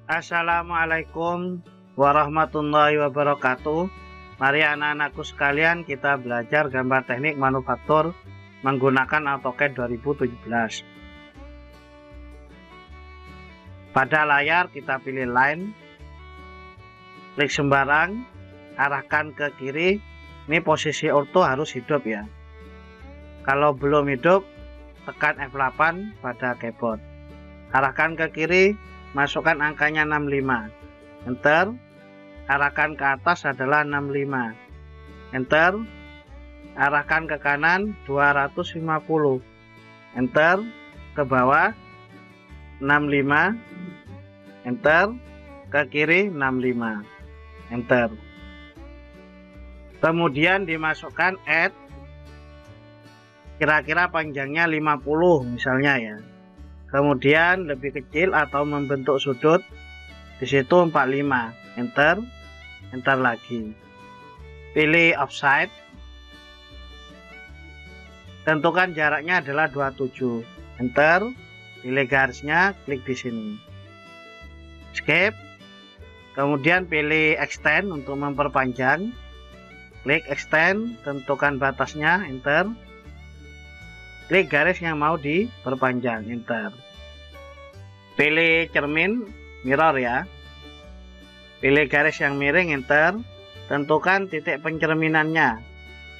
Assalamualaikum warahmatullahi wabarakatuh. Mari anak-anakku sekalian, kita belajar gambar teknik manufaktur menggunakan AutoCAD 2017. Pada layar kita pilih line, klik sembarang, arahkan ke kiri. Ini posisi ortho harus hidup ya. Kalau belum hidup, tekan F8 pada keyboard. Arahkan ke kiri, masukkan angkanya 65, enter. Arahkan ke atas adalah 65, enter. Arahkan ke kanan 250, enter. Ke bawah 65, enter. Ke kiri 65, enter. Kemudian dimasukkan add, kira-kira panjangnya 50 misalnya ya. Kemudian lebih kecil atau membentuk sudut, di situ 45, enter, enter lagi. Pilih offset, tentukan jaraknya adalah 27, enter. Pilih garisnya, klik di sini, escape. Kemudian pilih extend untuk memperpanjang, klik extend, tentukan batasnya, enter. Klik garis yang mau diperpanjang, enter. Pilih cermin, mirror ya. Pilih garis yang miring, enter. Tentukan titik pencerminannya,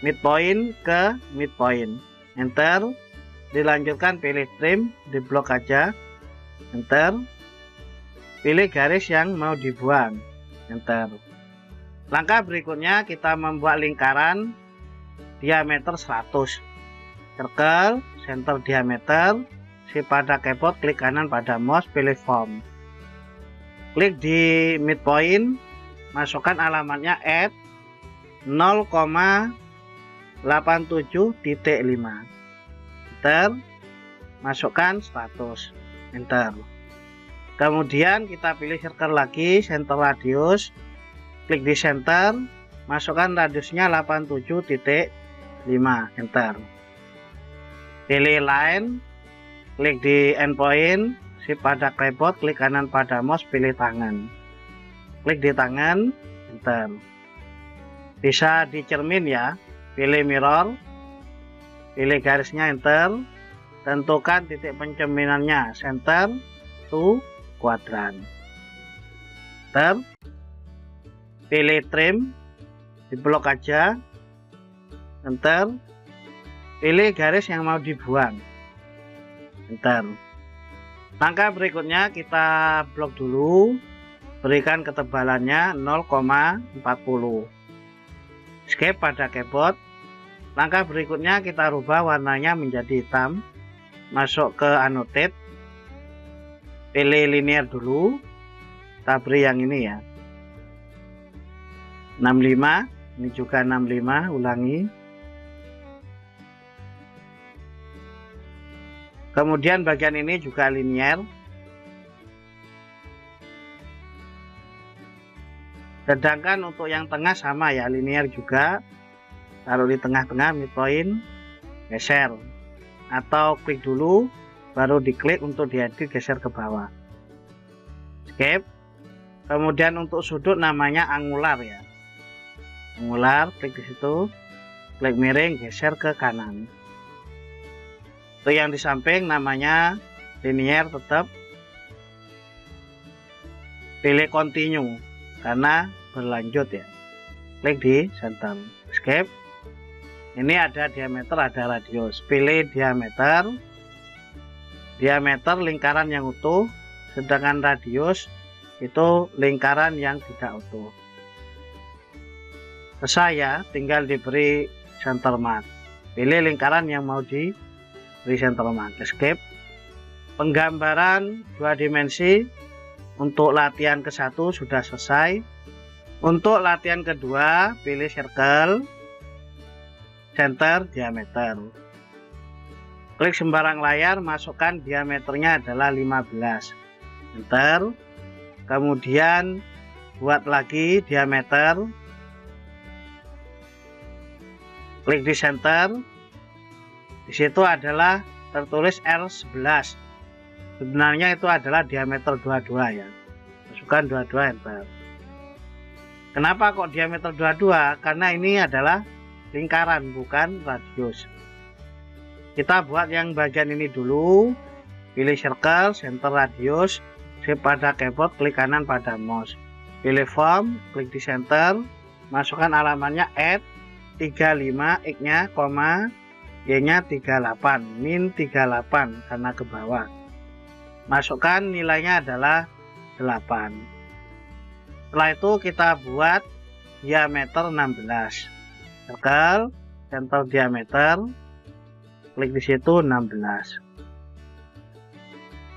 midpoint ke midpoint, enter. Dilanjutkan pilih trim, diblok aja, enter. Pilih garis yang mau dibuang, enter. Langkah berikutnya kita membuat lingkaran diameter 100. Circle, center diameter, pada keyboard klik kanan pada mouse, pilih form. Klik di midpoint, masukkan alamatnya add 0,87.5, enter. Masukkan 100, enter. Kemudian kita pilih circle lagi, center radius, klik di center, masukkan radiusnya 87.5, enter. Pilih line, klik di endpoint, pada keyboard klik kanan pada mouse, pilih tangan. Klik di tangan, enter. Bisa di cermin ya, pilih mirror, pilih garisnya, enter. Tentukan titik pencerminannya, center to quadrant, enter. Pilih trim, diblok aja, enter. Pilih garis yang mau dibuang, enter. Langkah berikutnya kita blok dulu, berikan ketebalannya 0,40, escape pada keyboard. Langkah berikutnya kita rubah warnanya menjadi hitam, masuk ke annotate, pilih linear dulu, kita beri yang ini ya, 65, ini juga 65, ulangi. Kemudian bagian ini juga linear. Sedangkan untuk yang tengah sama ya, linear juga. Taruh di tengah-tengah, midpoint, geser. Atau klik dulu, baru diklik untuk diedit, geser ke bawah. Escape. Kemudian untuk sudut namanya angular ya. Angular, klik di situ. Klik miring, geser ke kanan. Untuk yang di samping namanya linear tetap. Pilih continue karena berlanjut ya. Klik di center, escape. Ini ada diameter, ada radius. Pilih diameter. Diameter lingkaran yang utuh, sedangkan radius itu lingkaran yang tidak utuh. Selesai ya, tinggal diberi center mark. Pilih lingkaran yang mau diberi center mark, escape. Penggambaran 2 dimensi untuk latihan ke-1 sudah selesai. Untuk latihan kedua, pilih circle, center, diameter. Klik sembarang layar, masukkan diameternya adalah 15, enter. Kemudian buat lagi diameter, klik di center. Di situ adalah tertulis R11. Sebenarnya itu adalah diameter 22 ya. bukan 22, enter. Kenapa kok diameter 22? Karena ini adalah lingkaran, bukan radius. Kita buat yang bagian ini dulu. Pilih circle, center radius, shift pada keyboard, klik kanan pada mouse. Pilih form, klik di center, masukkan alamannya add 35, x-nya, y-nya 38, min 38 karena ke bawah. Masukkan nilainya adalah 8. Setelah itu kita buat diameter 16. Circle, center diameter, klik di situ 16.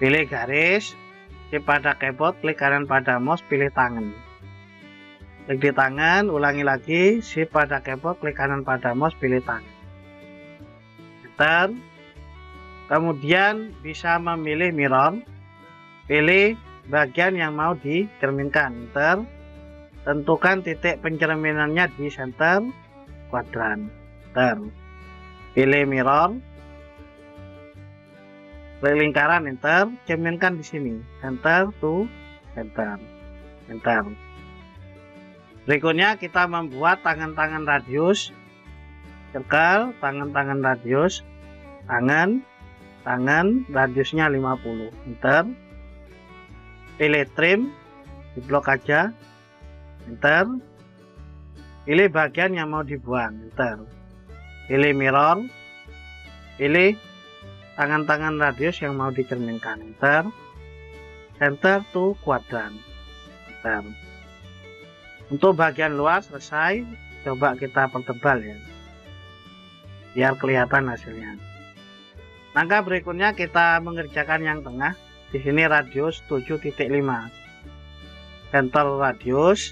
Pilih garis, shift pada keyboard, klik kanan pada mouse, pilih tangan. Klik di tangan, ulangi lagi, shift pada keyboard, klik kanan pada mouse, pilih tangan. Enter. Kemudian bisa memilih mirror, pilih bagian yang mau dicerminkan, enter. Tentukan titik pencerminannya di center kuadran, enter. Pilih mirror, klik lingkaran, enter. Cerminkan di sini, center to center, enter. Berikutnya kita membuat tangan-tangan radius. Circle, tangan-tangan radius, tangan radiusnya 50, enter. Pilih trim, di blok aja, enter. Pilih bagian yang mau dibuang, enter. Pilih mirror, pilih tangan-tangan radius yang mau dicerminkan, enter. Center to kuadran, enter. Untuk bagian luar selesai, coba kita pertebal ya, biar kelihatan hasilnya. Langkah berikutnya kita mengerjakan yang tengah. Di sini radius 7,5. Center radius.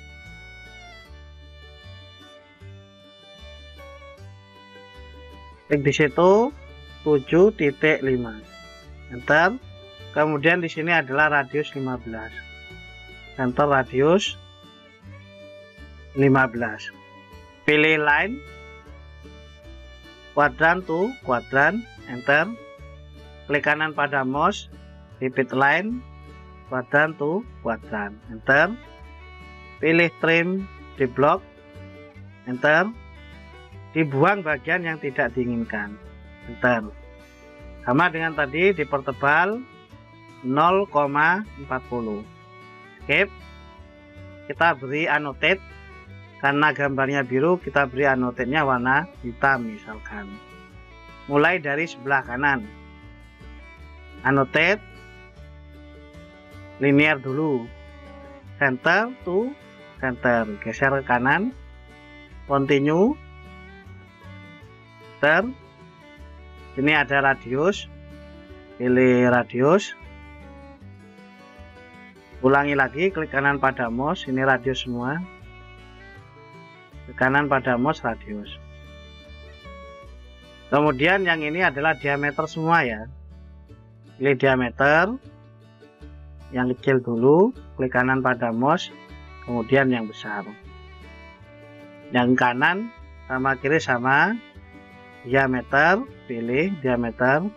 Klik di situ 7,5. Enter. Kemudian di sini adalah radius 15. Center radius 15. Pilih line, kuadran to kuadran, enter. Klik kanan pada mouse, repeat line, kuadran to kuadran, enter. Pilih trim di blok, enter. Dibuang bagian yang tidak diinginkan, enter. Sama dengan tadi, dipertebal 0,40. Skip. Kita beri annotate, karena gambarnya biru kita beri annotate-nya warna hitam misalkan. Mulai dari sebelah kanan, annotate linear dulu, center to center, geser ke kanan, continue, enter. Ini ada radius, pilih radius, ulangi lagi, klik kanan pada mouse, ini radius semua, ke kanan pada mouse radius. Kemudian yang ini adalah diameter semua ya, pilih diameter yang kecil dulu, klik kanan pada mouse, kemudian yang besar. Yang kanan sama kiri sama, diameter, pilih diameter,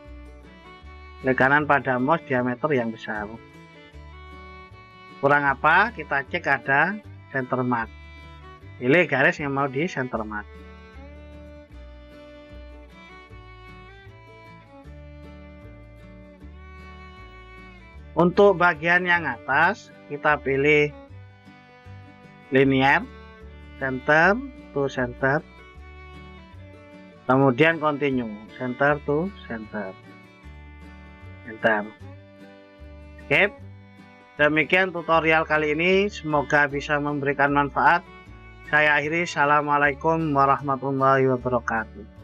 klik kanan pada mouse diameter yang besar. Kurang apa? Kita cek ada center mark. Pilih garis yang mau di center mark. Untuk bagian yang atas, kita pilih linear, center to center, kemudian continue, center to center, enter. Skip. Demikian tutorial kali ini, semoga bisa memberikan manfaat. Saya akhiri, assalamualaikum warahmatullahi wabarakatuh.